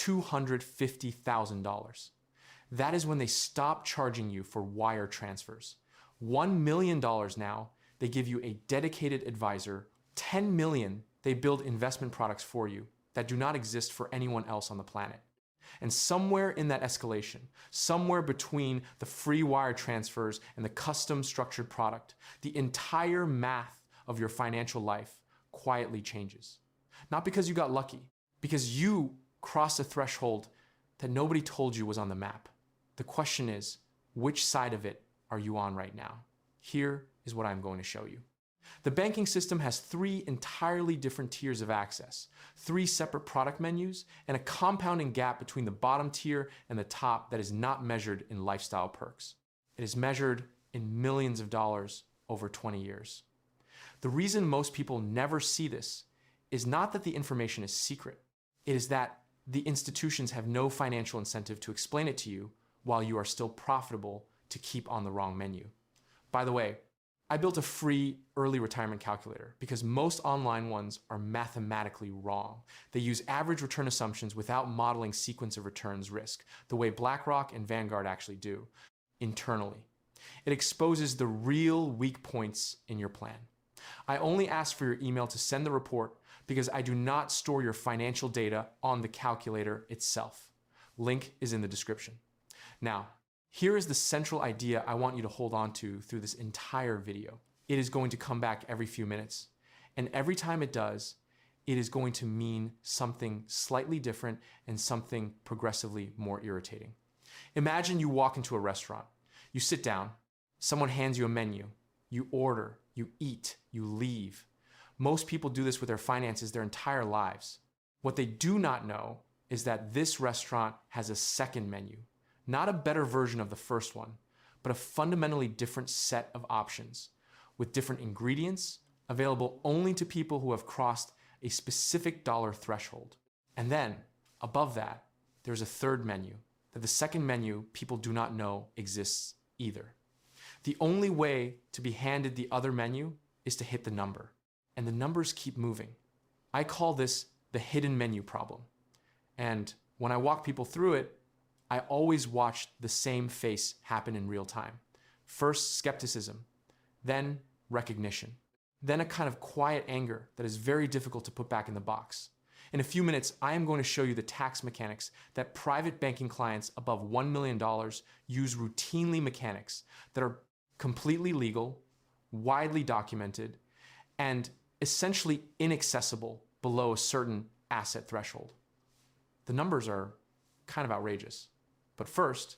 $250,000. That is when they stop charging you for wire transfers. $1 million now, they give you a dedicated advisor. $10 million, they build investment products for you that do not exist for anyone else on the planet. And somewhere in that escalation, somewhere between the free wire transfers and the custom structured product, the entire math of your financial life quietly changes. Not because you got lucky, because you crossed a threshold that nobody told you was on the map. The question is, which side of it are you on right now? Here is what I'm going to show you. The banking system has 3 entirely different tiers of access, 3 separate product menus, and a compounding gap between the bottom tier and the top that is not measured in lifestyle perks. It is measured in millions of dollars over 20 years. The reason most people never see this is not that the information is secret. It is that the institutions have no financial incentive to explain it to you while you are still profitable to keep on the wrong menu. By the way, I built a free early retirement calculator because most online ones are mathematically wrong. They use average return assumptions without modeling sequence of returns risk, the way BlackRock and Vanguard actually do, internally. It exposes the real weak points in your plan. I only ask for your email to send the report because I do not store your financial data on the calculator itself. Link is in the description. Now, here is the central idea I want you to hold on to through this entire video. It is going to come back every few minutes, and every time it does, it is going to mean something slightly different and something progressively more irritating. Imagine you walk into a restaurant. You sit down, someone hands you a menu, you order, you eat, you leave. Most people do this with their finances their entire lives. What they do not know is that this restaurant has a second menu. Not a better version of the first one, but a fundamentally different set of options with different ingredients available only to people who have crossed a specific dollar threshold. And then, above that, there's a third menu that the second menu people do not know exists either. The only way to be handed the other menu is to hit the number, and the numbers keep moving. I call this the hidden menu problem. And when I walk people through it, I always watch the same face happen in real time. First, skepticism, then recognition, then a kind of quiet anger that is very difficult to put back in the box. In a few minutes, I am going to show you the tax mechanics that private banking clients above $1 million use routinely, mechanics that are completely legal, widely documented, and essentially inaccessible below a certain asset threshold. The numbers are kind of outrageous. But first,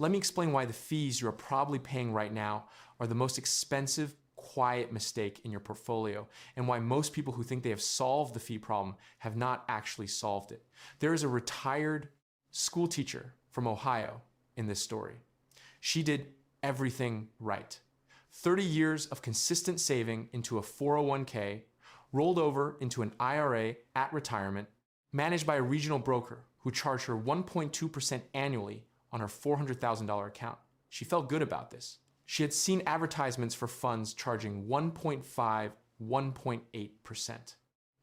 let me explain why the fees you're probably paying right now are the most expensive, quiet mistake in your portfolio, and why most people who think they have solved the fee problem have not actually solved it. There is a retired school teacher from Ohio in this story. She did everything right. 30 years of consistent saving into a 401k, rolled over into an IRA at retirement, managed by a regional broker who charged her 1.2% annually on her $400,000 account. She felt good about this. She had seen advertisements for funds charging 1.5, 1.8%.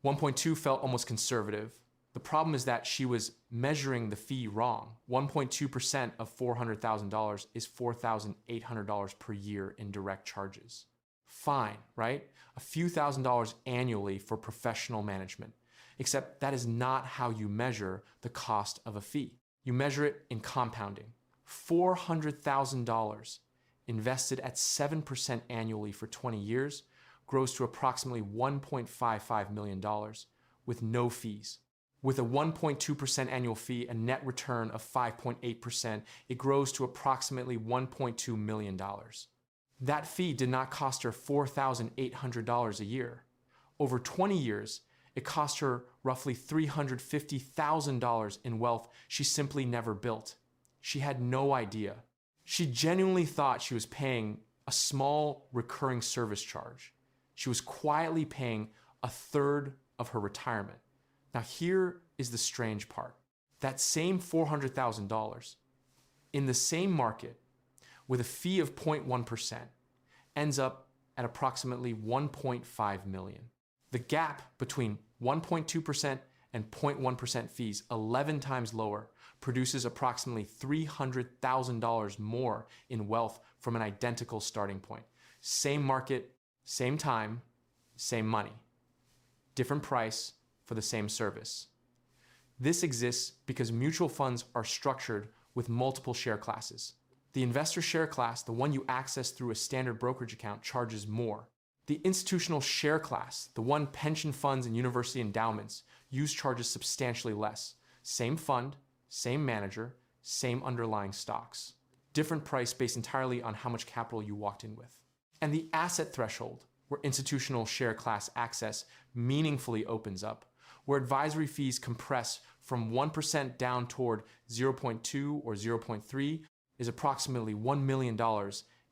1.2 felt almost conservative. The problem is that she was measuring the fee wrong. 1.2% of $400,000 is $4,800 per year in direct charges. Fine, right? A few $1,000s annually for professional management. Except that is not how you measure the cost of a fee. You measure it in compounding. $400,000 invested at 7% annually for 20 years grows to approximately $1.55 million with no fees. With a 1.2% annual fee and net return of 5.8%, it grows to approximately $1.2 million. That fee did not cost her $4,800 a year. Over 20 years, it cost her roughly $350,000 in wealth she simply never built. She had no idea. She genuinely thought she was paying a small recurring service charge. She was quietly paying a third of her retirement. Now here is the strange part. That same $400,000 in the same market with a fee of 0.1% ends up at approximately $1.5 million. The gap between 1.2% and 0.1% fees 11 times lower produces approximately $300,000 more in wealth from an identical starting point. Same market, same time, same money. Different price for the same service. This exists because mutual funds are structured with multiple share classes. The investor share class, the one you access through a standard brokerage account, charges more. The institutional share class, the one pension funds and university endowments use, charges substantially less. Same fund, same manager, same underlying stocks. Different price based entirely on how much capital you walked in with. And the asset threshold, where institutional share class access meaningfully opens up, where advisory fees compress from 1% down toward 0.2 or 0.3, is approximately $1 million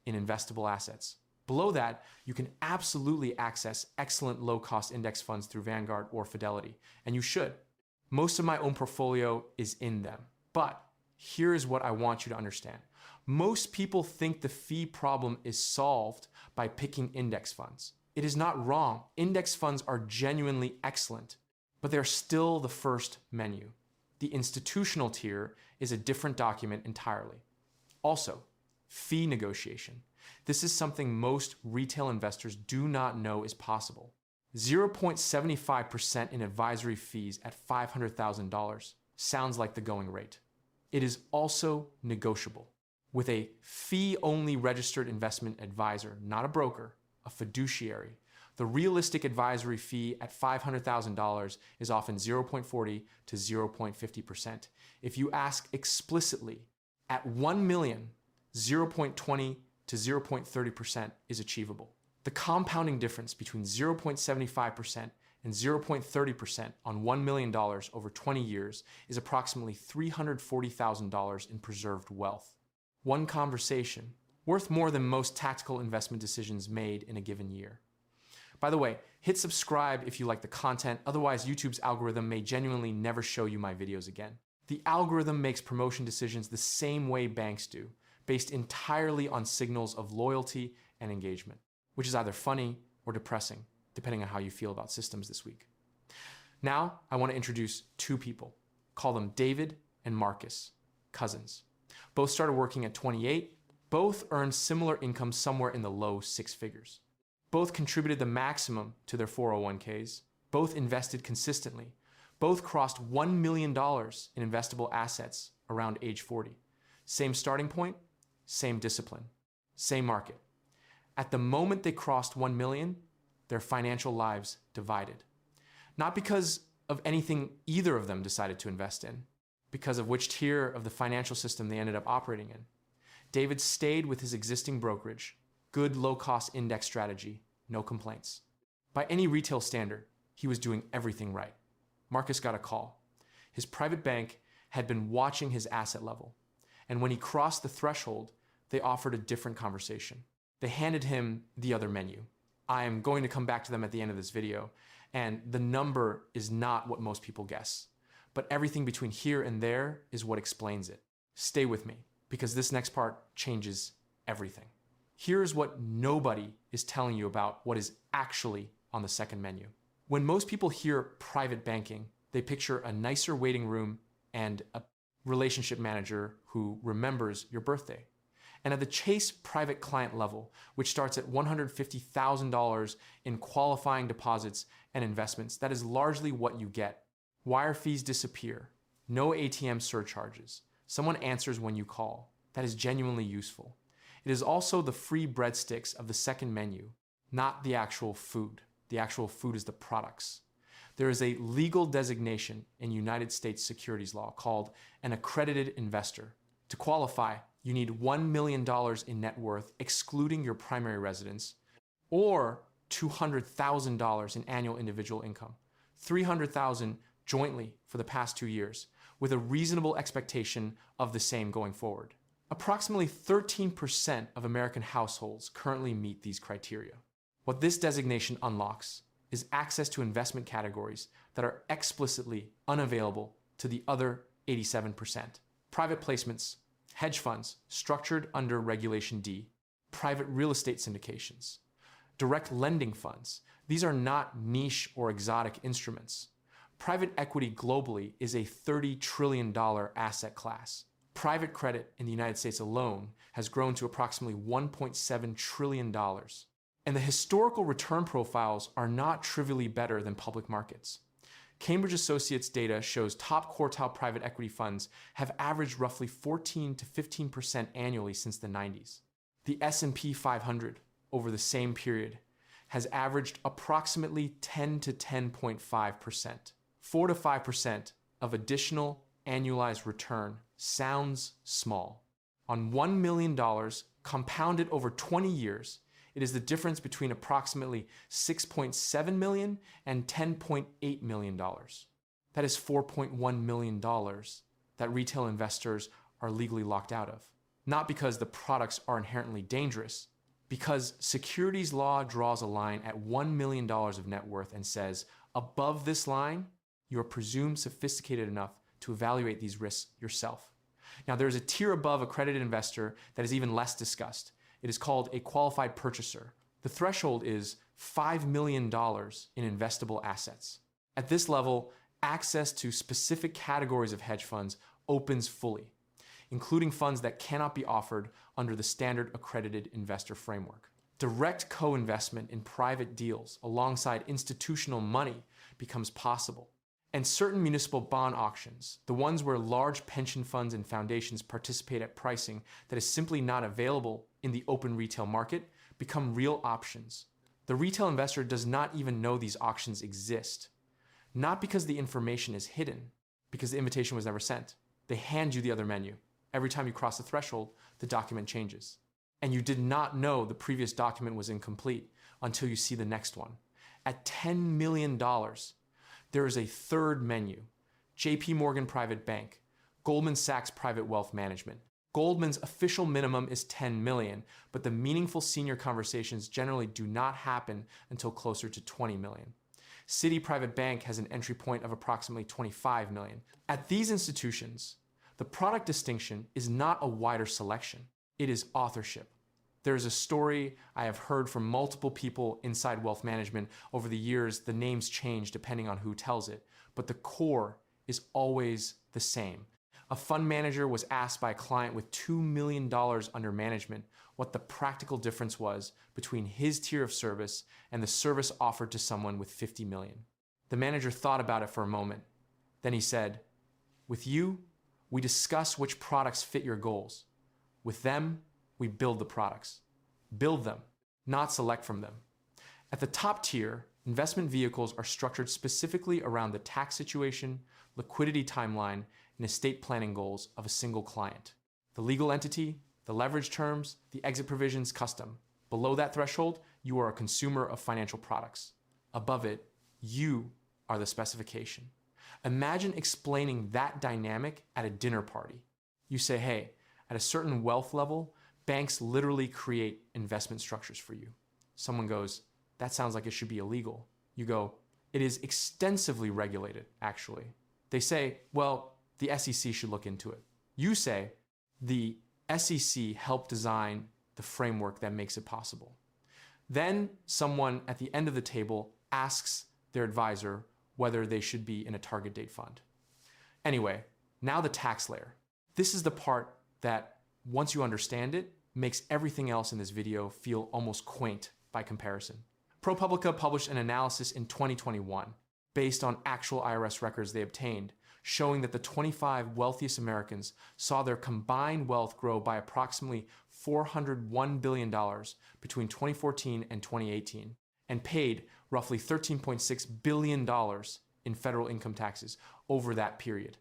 in investable assets. Below that, you can absolutely access excellent low-cost index funds through Vanguard or Fidelity, and you should. Most of my own portfolio is in them. But here is what I want you to understand. Most people think the fee problem is solved by picking index funds. It is not wrong. Index funds are genuinely excellent, but they're still the first menu. The institutional tier is a different document entirely. Also, fee negotiation. This is something most retail investors do not know is possible. 0.75% in advisory fees at $500,000 sounds like the going rate. It is also negotiable. With a fee-only registered investment advisor, not a broker, a fiduciary, the realistic advisory fee at $500,000 is often 0.40 to 0.50%. If you ask explicitly, at $1 million, 0.20 to 0.30% is achievable. The compounding difference between 0.75% and 0.30% on $1 million over 20 years is approximately $340,000 in preserved wealth. One conversation, worth more than most tactical investment decisions made in a given year. By the way, hit subscribe if you like the content, otherwise YouTube's algorithm may genuinely never show you my videos again. The algorithm makes promotion decisions the same way banks do, based entirely on signals of loyalty and engagement, which is either funny or depressing, depending on how you feel about systems this week. Now, I want to introduce two people. Call them David and Marcus, cousins. Both started working at 28. Both earned similar income somewhere in the low six figures. Both contributed the maximum to their 401ks. Both invested consistently. Both crossed $1 million in investable assets around age 40. Same starting point, same discipline, same market. At the moment they crossed 1 million, their financial lives divided. Not because of anything either of them decided to invest in, because of which tier of the financial system they ended up operating in. David stayed with his existing brokerage, good low-cost index strategy, no complaints. By any retail standard, he was doing everything right. Marcus got a call. His private bank had been watching his asset level, and when he crossed the threshold, they offered a different conversation. They handed him the other menu. I am going to come back to them at the end of this video, and the number is not what most people guess. But everything between here and there is what explains it. Stay with me, because this next part changes everything. Here's what nobody is telling you about what is actually on the second menu. When most people hear private banking, they picture a nicer waiting room and a relationship manager who remembers your birthday. And at the Chase private client level, which starts at $150,000 in qualifying deposits and investments, that is largely what you get. Wire fees disappear. No ATM surcharges. Someone answers when you call. That is genuinely useful. It is also the free breadsticks of the second menu, not the actual food. The actual food is the products. There is a legal designation in United States securities law called an accredited investor. To qualify, you need $1 million in net worth, excluding your primary residence, or $200,000 in annual individual income, $300,000 jointly for the past 2 years, with a reasonable expectation of the same going forward. Approximately 13% of American households currently meet these criteria. What this designation unlocks is access to investment categories that are explicitly unavailable to the other 87%. Private placements, hedge funds structured under Regulation D, private real estate syndications, direct lending funds. These are not niche or exotic instruments. Private equity globally is a $30 trillion asset class. Private credit in the United States alone has grown to approximately $1.7 trillion. And the historical return profiles are not trivially better than public markets. Cambridge Associates data shows top quartile private equity funds have averaged roughly 14 to 15% annually since the 90s. The S&P 500 over the same period has averaged approximately 10 to 10.5%. 4 to 5% of additional annualized return sounds small. On $1 million compounded over 20 years, it is the difference between approximately $6.7 million and $10.8 million. That is $4.1 million that retail investors are legally locked out of. Not because the products are inherently dangerous, because securities law draws a line at $1 million of net worth and says, above this line, you are presumed sophisticated enough to evaluate these risks yourself. Now, there is a tier above accredited investor that is even less discussed. It is called a qualified purchaser. The threshold is $5 million in investable assets. At this level, access to specific categories of hedge funds opens fully, including funds that cannot be offered under the standard accredited investor framework. Direct co-investment in private deals alongside institutional money becomes possible. And certain municipal bond auctions, the ones where large pension funds and foundations participate at pricing that is simply not available in the open retail market, become real options. The retail investor does not even know these auctions exist. Not because the information is hidden, because the invitation was never sent. They hand you the other menu. Every time you cross the threshold, the document changes. And you did not know the previous document was incomplete until you see the next one. At $10 million, there is a third menu: JP Morgan Private Bank, Goldman Sachs Private Wealth Management. Goldman's official minimum is $10 million, but the meaningful senior conversations generally do not happen until closer to $20 million. Citi Private Bank has an entry point of approximately $25 million. At these institutions, the product distinction is not a wider selection, it is authorship. There is a story I have heard from multiple people inside wealth management. Over the years, the names change depending on who tells it, but the core is always the same. A fund manager was asked by a client with $2 million under management what the practical difference was between his tier of service and the service offered to someone with $50 million. The manager thought about it for a moment. Then he said, "With you, we discuss which products fit your goals. With them, we build the products. Build them, not select from them." At the top tier, investment vehicles are structured specifically around the tax situation, liquidity timeline, and estate planning goals of a single client. The legal entity, the leverage terms, the exit provisions custom. Below that threshold, you are a consumer of financial products. Above it, you are the specification. Imagine explaining that dynamic at a dinner party. You say, hey, at a certain wealth level, banks literally create investment structures for you. Someone goes, that sounds like it should be illegal. You go, it is extensively regulated, actually. They say, well, the SEC should look into it. You say, the SEC helped design the framework that makes it possible. Then someone at the end of the table asks their advisor whether they should be in a target date fund. Anyway, now the tax layer. This is the part that, once you understand it, makes everything else in this video feel almost quaint by comparison. ProPublica published an analysis in 2021 based on actual IRS records they obtained, showing that the 25 wealthiest Americans saw their combined wealth grow by approximately $401 billion between 2014 and 2018, and paid roughly $13.6 billion in federal income taxes over that period.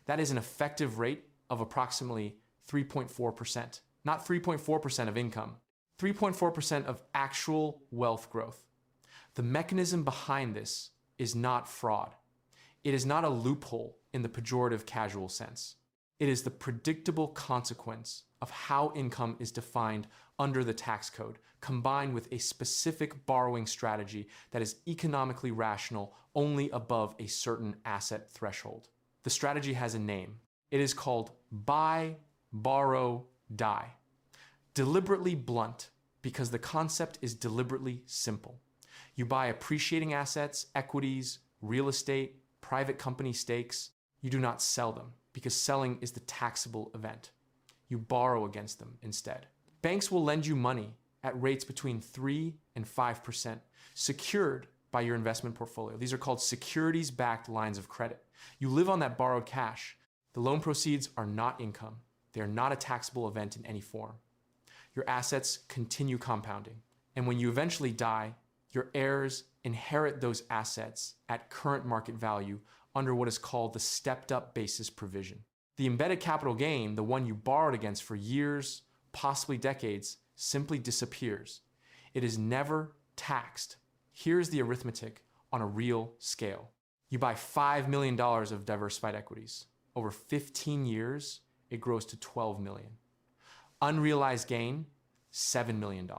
That is an effective rate of approximately 3.4%. Not 3.4% of income, 3.4% of actual wealth growth. The mechanism behind this is not fraud. It is not a loophole in the pejorative casual sense. It is the predictable consequence of how income is defined under the tax code, combined with a specific borrowing strategy that is economically rational only above a certain asset threshold. The strategy has a name. It is called buy, borrow, die. Deliberately blunt because the concept is deliberately simple. You buy appreciating assets, equities, real estate, private company stakes, you do not sell them because selling is the taxable event. You borrow against them instead. Banks will lend you money at rates between 3 and 5%, secured by your investment portfolio. These are called securities-backed lines of credit. You live on that borrowed cash. The loan proceeds are not income. They are not a taxable event in any form. Your assets continue compounding. And when you eventually die, your heirs inherit those assets at current market value under what is called the stepped-up basis provision. The embedded capital gain, the one you borrowed against for years, possibly decades, simply disappears. It is never taxed. Here's the arithmetic on a real scale. You buy $5 million of diversified equities. Over 15 years, it grows to $12 million. Unrealized gain, $7 million.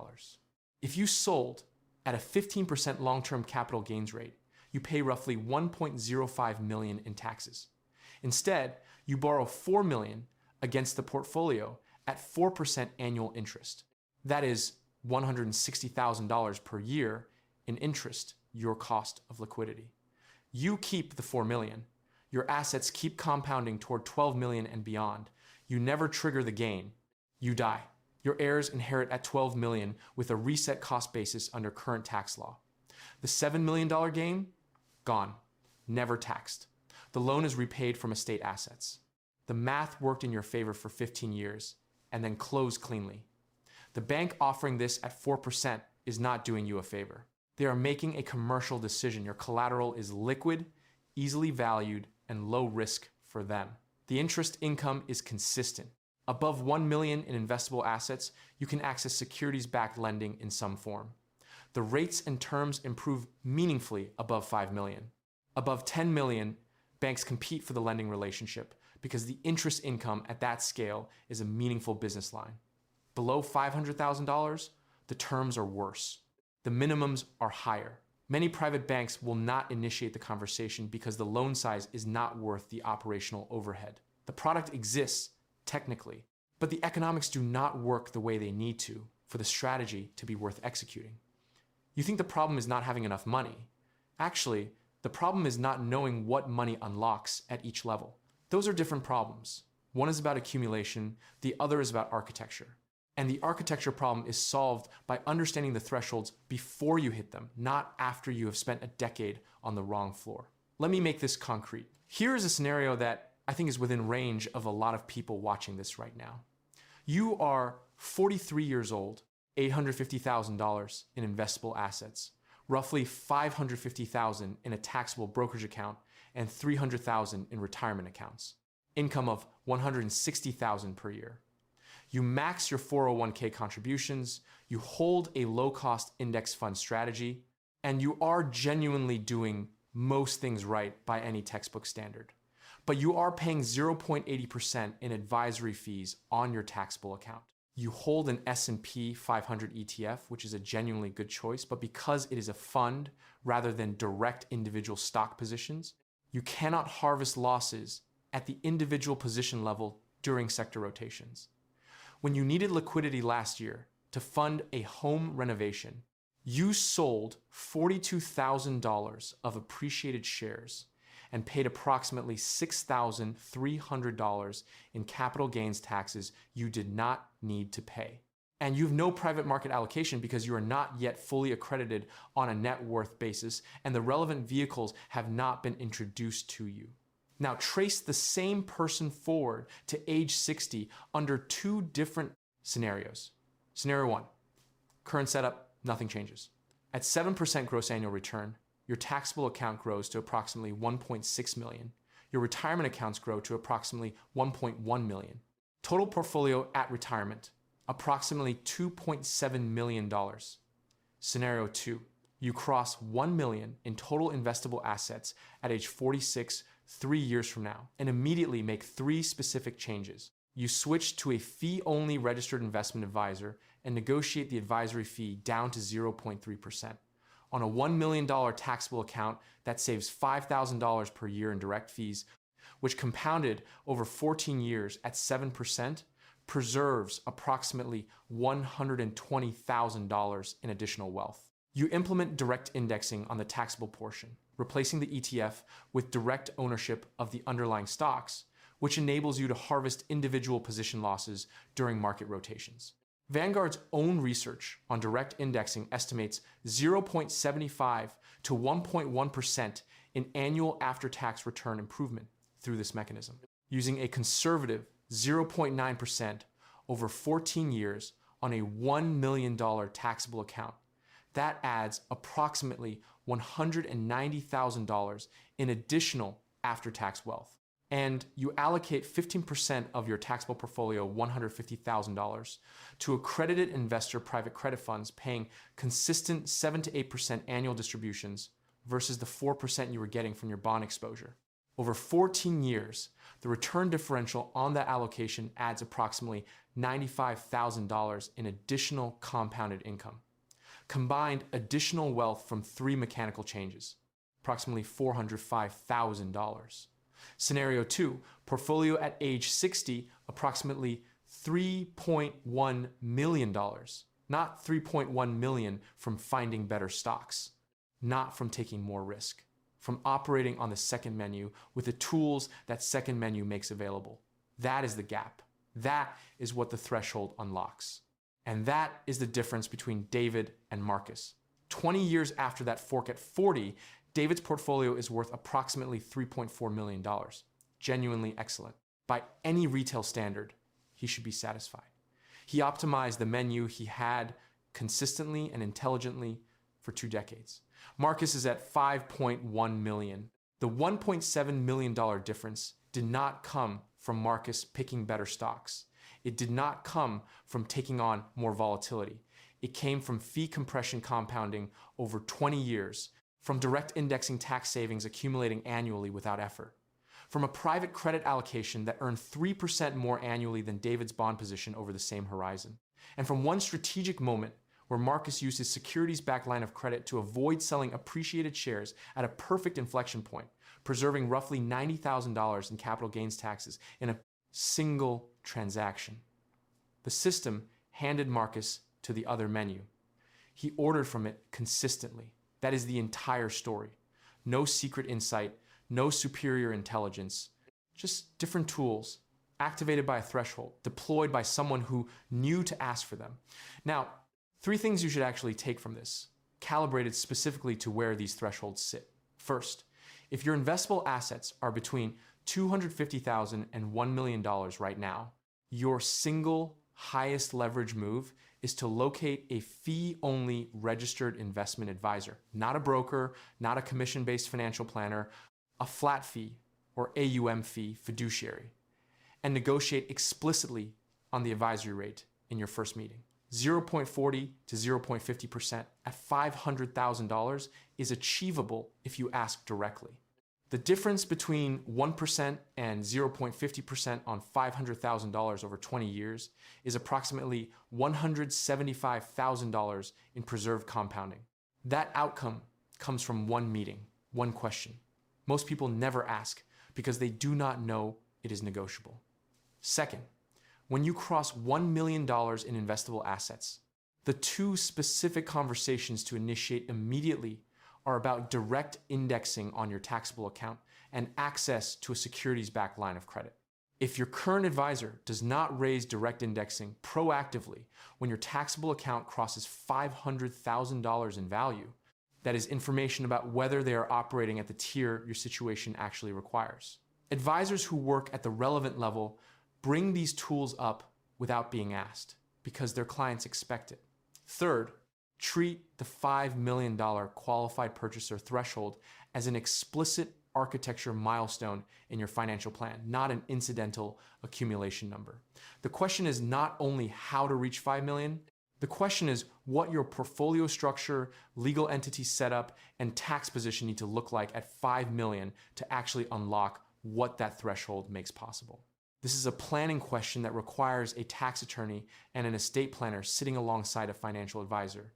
If you sold at a 15% long-term capital gains rate, you pay roughly $1.05 million in taxes. Instead, you borrow $4 million against the portfolio at 4% annual interest. That is $160,000 per year in interest, your cost of liquidity. You keep the $4 million. Your assets keep compounding toward $12 million and beyond. You never trigger the gain. You die. Your heirs inherit at $12 million with a reset cost basis under current tax law. The $7 million gain? Gone. Never taxed. The loan is repaid from estate assets. The math worked in your favor for 15 years and then closed cleanly. The bank offering this at 4% is not doing you a favor. They are making a commercial decision. Your collateral is liquid, easily valued, and low risk for them. The interest income is consistent. Above $1 million in investable assets, you can access securities-backed lending in some form. The rates and terms improve meaningfully above $5 million. Above $10 million, banks compete for the lending relationship because the interest income at that scale is a meaningful business line. Below $500,000, the terms are worse. The minimums are higher. Many private banks will not initiate the conversation because the loan size is not worth the operational overhead. The product exists, technically, but the economics do not work the way they need to for the strategy to be worth executing. You think the problem is not having enough money. Actually, the problem is not knowing what money unlocks at each level. Those are different problems. One is about accumulation, the other is about architecture. And the architecture problem is solved by understanding the thresholds before you hit them, not after you have spent a decade on the wrong floor. Let me make this concrete. Here is a scenario that I think is within range of a lot of people watching this right now. You are 43 years old, $850,000 in investable assets, roughly $550,000 in a taxable brokerage account, and $300,000 in retirement accounts. Income of $160,000 per year. You max your 401k contributions, you hold a low-cost index fund strategy, and you are genuinely doing most things right by any textbook standard. But you are paying 0.80% in advisory fees on your taxable account. You hold an S&P 500 ETF, which is a genuinely good choice, but because it is a fund rather than direct individual stock positions, you cannot harvest losses at the individual position level during sector rotations. When you needed liquidity last year to fund a home renovation, you sold $42,000 of appreciated shares and paid approximately $6,300 in capital gains taxes you did not need to pay. And you have no private market allocation because you are not yet fully accredited on a net worth basis, and the relevant vehicles have not been introduced to you. Now trace the same person forward to age 60 under two different scenarios. Scenario 1, current setup, nothing changes. At 7% gross annual return, your taxable account grows to approximately $1.6 million. Your retirement accounts grow to approximately $1.1 million. Total portfolio at retirement, approximately $2.7 million. Scenario 2, you cross $1 million in total investable assets at age 46, 3 years from now, and immediately make 3 specific changes. You switch to a fee-only registered investment advisor and negotiate the advisory fee down to 0.3%. On a $1 million taxable account, that saves $5,000 per year in direct fees, which compounded over 14 years at 7%, preserves approximately $120,000 in additional wealth. You implement direct indexing on the taxable portion. replacing the ETF with direct ownership of the underlying stocks, which enables you to harvest individual position losses during market rotations. Vanguard's own research on direct indexing estimates 0.75 to 1.1% in annual after-tax return improvement through this mechanism, using a conservative 0.9% over 14 years on a $1 million taxable account. That adds approximately $190,000 in additional after-tax wealth. And you allocate 15% of your taxable portfolio, $150,000, to accredited investor private credit funds paying consistent 7 to 8% annual distributions versus the 4% you were getting from your bond exposure. Over 14 years, the return differential on that allocation adds approximately $95,000 in additional compounded income. Combined additional wealth from 3 mechanical changes, approximately $405,000. Scenario 2, portfolio at age 60, approximately $3.1 million. Not $3.1 million from finding better stocks, not from taking more risk, from operating on the second menu with the tools that second menu makes available. That is the gap. That is what the threshold unlocks. And that is the difference between David and Marcus. 20 years after that fork at 40, David's portfolio is worth approximately $3.4 million. Genuinely excellent. By any retail standard, he should be satisfied. He optimized the menu he had consistently and intelligently for 2 decades. Marcus is at $5.1 million. The $1.7 million difference did not come from Marcus picking better stocks. It did not come from taking on more volatility. It came from fee compression compounding over 20 years, from direct indexing tax savings accumulating annually without effort, from a private credit allocation that earned 3% more annually than David's bond position over the same horizon, and from one strategic moment where Marcus used his securities-backed line of credit to avoid selling appreciated shares at a perfect inflection point, preserving roughly $90,000 in capital gains taxes in a single transaction. The system handed Marcus to the other menu. He ordered from it consistently. That is the entire story. No secret insight, no superior intelligence, just different tools activated by a threshold, deployed by someone who knew to ask for them. Now, 3 things you should actually take from this, calibrated specifically to where these thresholds sit. First, if your investable assets are between $250,000 and $1 million right now, your single highest leverage move is to locate a fee-only registered investment advisor, not a broker, not a commission-based financial planner, a flat fee or AUM fee fiduciary, and negotiate explicitly on the advisory rate in your first meeting. 0.40 to 0.50% at $500,000 is achievable if you ask directly. The difference between 1% and 0.50% on $500,000 over 20 years is approximately $175,000 in preserved compounding. That outcome comes from one meeting, one question. Most people never ask because they do not know it is negotiable. Second, when you cross $1 million in investable assets, the 2 specific conversations to initiate immediately are about direct indexing on your taxable account and access to a securities-backed line of credit. If your current advisor does not raise direct indexing proactively when your taxable account crosses $500,000 in value, that is information about whether they are operating at the tier your situation actually requires. Advisors who work at the relevant level bring these tools up without being asked because their clients expect it. Third, treat the $5 million qualified purchaser threshold as an explicit architecture milestone in your financial plan, not an incidental accumulation number. The question is not only how to reach 5 million, the question is what your portfolio structure, legal entity setup, and tax position need to look like at 5 million to actually unlock what that threshold makes possible. This is a planning question that requires a tax attorney and an estate planner sitting alongside a financial advisor.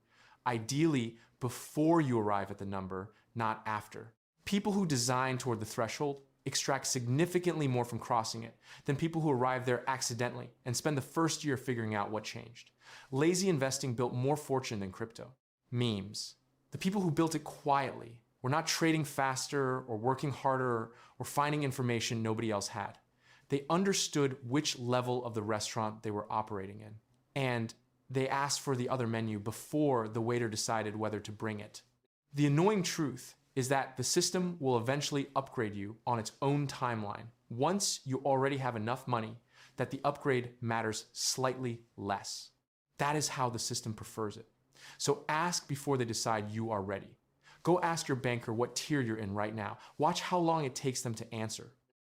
Ideally, before you arrive at the number, not after. People who design toward the threshold extract significantly more from crossing it than people who arrive there accidentally and spend the first year figuring out what changed. Lazy investing built more fortune than crypto. Memes. The people who built it quietly were not trading faster or working harder or finding information nobody else had. They understood which level of the restaurant they were operating in, and they asked for the other menu before the waiter decided whether to bring it. The annoying truth is that the system will eventually upgrade you on its own timeline once you already have enough money that the upgrade matters slightly less. That is how the system prefers it. So ask before they decide you are ready. Go ask your banker what tier you're in right now. Watch how long it takes them to answer.